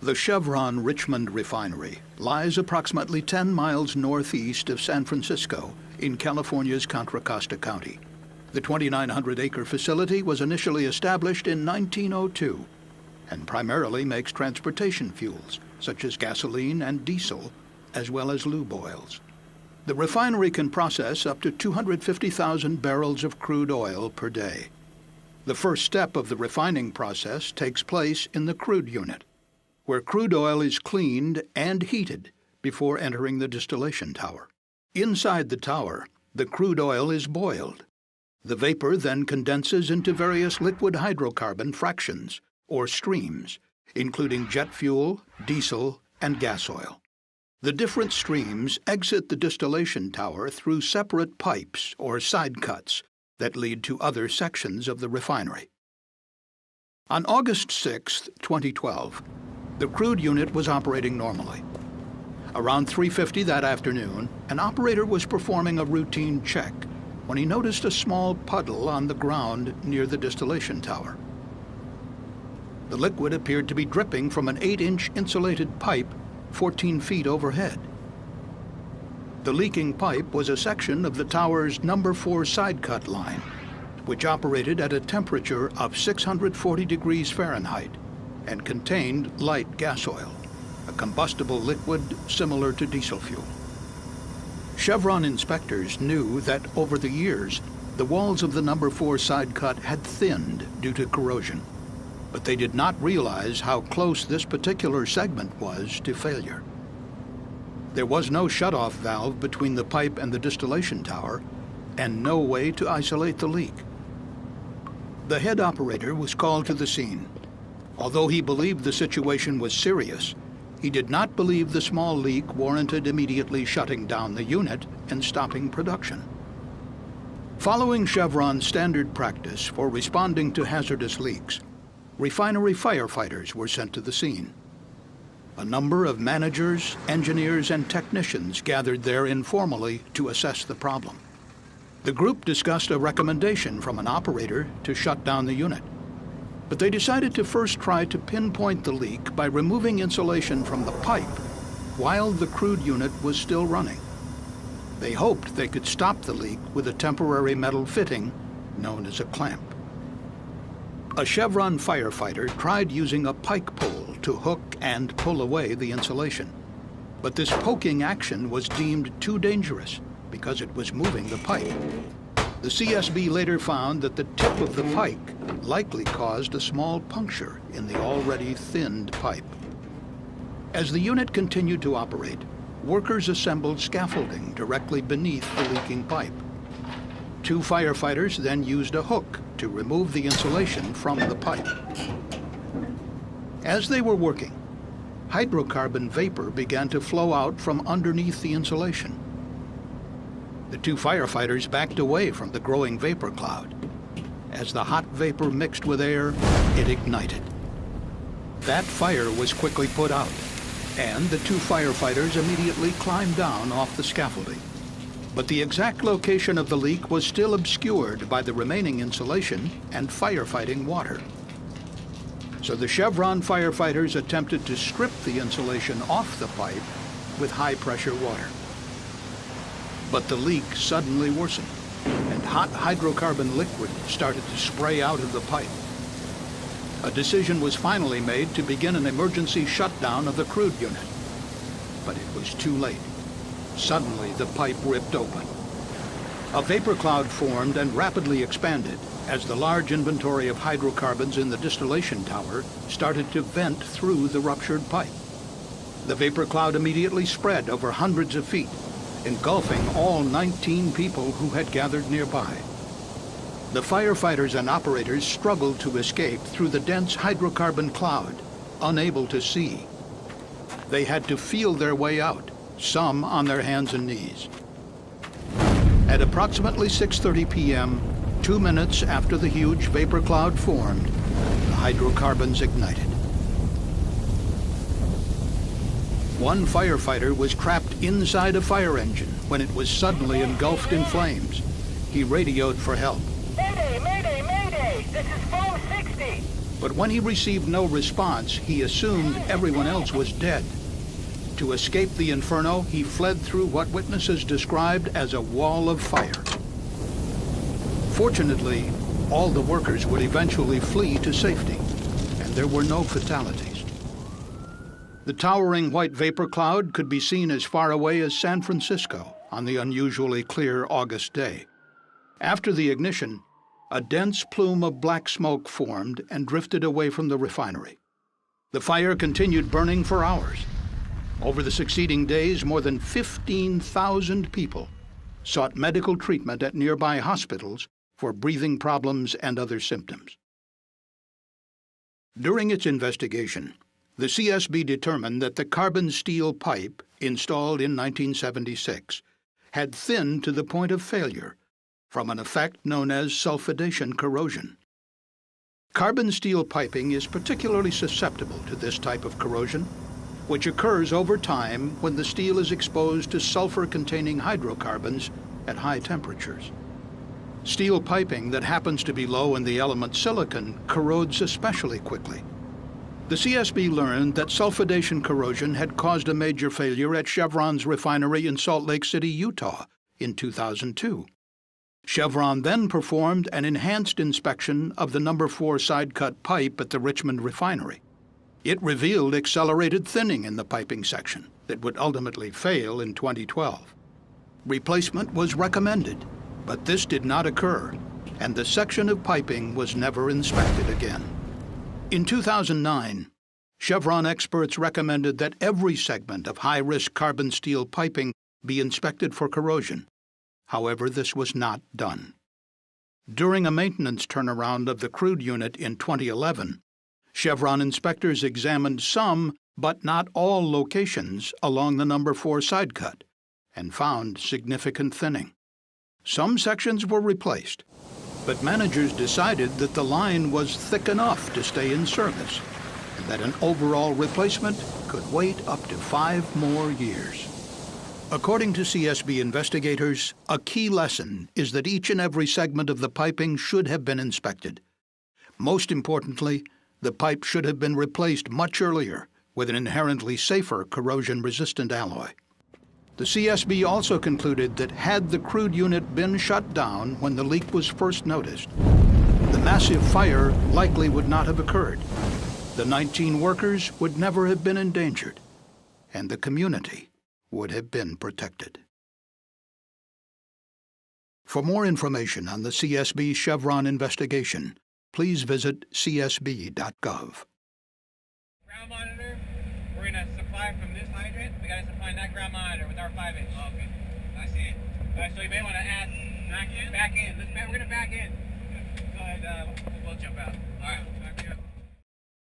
The Chevron Richmond Refinery lies approximately 10 miles northeast of San Francisco in California's Contra Costa County. The 2,900-acre facility was initially established in 1902 and primarily makes transportation fuels, such as gasoline and diesel, as well as lube oils. The refinery can process up to 250,000 barrels of crude oil per day. The first step of the refining process takes place in the crude unit, where crude oil is cleaned and heated before entering the distillation tower. Inside the tower, the crude oil is boiled. The vapor then condenses into various liquid hydrocarbon fractions, or streams, including jet fuel, diesel, and gas oil. The different streams exit the distillation tower through separate pipes or side cuts that lead to other sections of the refinery. On August 6, 2012, the crude unit was operating normally. Around 3:50 that afternoon, an operator was performing a routine check when he noticed a small puddle on the ground near the distillation tower. The liquid appeared to be dripping from an 8-inch insulated pipe 14 feet overhead. The leaking pipe was a section of the tower's number 4 side cut line, which operated at a temperature of 640 degrees Fahrenheit and contained light gas oil, a combustible liquid similar to diesel fuel. Chevron inspectors knew that over the years, the walls of the number 4 side cut had thinned due to corrosion, but they did not realize how close this particular segment was to failure. There was no shutoff valve between the pipe and the distillation tower, and no way to isolate the leak. The head operator was called to the scene. Although he believed the situation was serious, he did not believe the small leak warranted immediately shutting down the unit and stopping production. Following Chevron's standard practice for responding to hazardous leaks, refinery firefighters were sent to the scene. A number of managers, engineers, and technicians gathered there informally to assess the problem. The group discussed a recommendation from an operator to shut down the unit, but they decided to first try to pinpoint the leak by removing insulation from the pipe while the crude unit was still running. They hoped they could stop the leak with a temporary metal fitting known as a clamp. A Chevron firefighter tried using a pike pole to hook and pull away the insulation, but this poking action was deemed too dangerous because it was moving the pipe. The CSB later found that the tip of the pike likely caused a small puncture in the already thinned pipe. As the unit continued to operate, workers assembled scaffolding directly beneath the leaking pipe. 2 firefighters then used a hook to remove the insulation from the pipe. As they were working, hydrocarbon vapor began to flow out from underneath the insulation. The 2 firefighters backed away from the growing vapor cloud. As the hot vapor mixed with air, it ignited. That fire was quickly put out, and the 2 firefighters immediately climbed down off the scaffolding. But the exact location of the leak was still obscured by the remaining insulation and firefighting water. So the Chevron firefighters attempted to strip the insulation off the pipe with high-pressure water. But the leak suddenly worsened, and hot hydrocarbon liquid started to spray out of the pipe. A decision was finally made to begin an emergency shutdown of the crude unit. But it was too late. Suddenly, the pipe ripped open. A vapor cloud formed and rapidly expanded as the large inventory of hydrocarbons in the distillation tower started to vent through the ruptured pipe. The vapor cloud immediately spread over hundreds of feet, engulfing all 19 people who had gathered nearby. The firefighters and operators struggled to escape through the dense hydrocarbon cloud, unable to see. They had to feel their way out, some on their hands and knees. At approximately 6:30 p.m., 2 minutes after the huge vapor cloud formed, the hydrocarbons ignited. One firefighter was trapped inside a fire engine when it was suddenly engulfed in flames. He radioed for help. Mayday, mayday, mayday! This is Foam 60! But when he received no response, he assumed everyone else was dead. To escape the inferno, he fled through what witnesses described as a wall of fire. Fortunately, all the workers would eventually flee to safety, and there were no fatalities. The towering white vapor cloud could be seen as far away as San Francisco on the unusually clear August day. After the ignition, a dense plume of black smoke formed and drifted away from the refinery. The fire continued burning for hours. Over the succeeding days, more than 15,000 people sought medical treatment at nearby hospitals for breathing problems and other symptoms. During its investigation, the CSB determined that the carbon steel pipe installed in 1976 had thinned to the point of failure from an effect known as sulfidation corrosion. Carbon steel piping is particularly susceptible to this type of corrosion, which occurs over time when the steel is exposed to sulfur-containing hydrocarbons at high temperatures. Steel piping that happens to be low in the element silicon corrodes especially quickly. The CSB learned that sulfidation corrosion had caused a major failure at Chevron's refinery in Salt Lake City, Utah, in 2002. Chevron then performed an enhanced inspection of the No. 4 side-cut pipe at the Richmond refinery. It revealed accelerated thinning in the piping section that would ultimately fail in 2012. Replacement was recommended, but this did not occur, and the section of piping was never inspected again. In 2009, Chevron experts recommended that every segment of high-risk carbon steel piping be inspected for corrosion. However, this was not done. During a maintenance turnaround of the crude unit in 2011, Chevron inspectors examined some, but not all, locations along the No. 4 side cut and found significant thinning. Some sections were replaced, but managers decided that the line was thick enough to stay in service and that an overall replacement could wait up to 5 more years. According to CSB investigators, a key lesson is that each and every segment of the piping should have been inspected. Most importantly, the pipe should have been replaced much earlier with an inherently safer corrosion-resistant alloy. The CSB also concluded that had the crude unit been shut down when the leak was first noticed, the massive fire likely would not have occurred. The 19 workers would never have been endangered, and the community would have been protected. For more information on the CSB Chevron investigation, please visit csb.gov. Ground monitor, we're going to supply from this hydrant. We got to supply that ground monitor with our 5-inch. Oh, okay. I see it. So you may want to add back in. We're going to back in.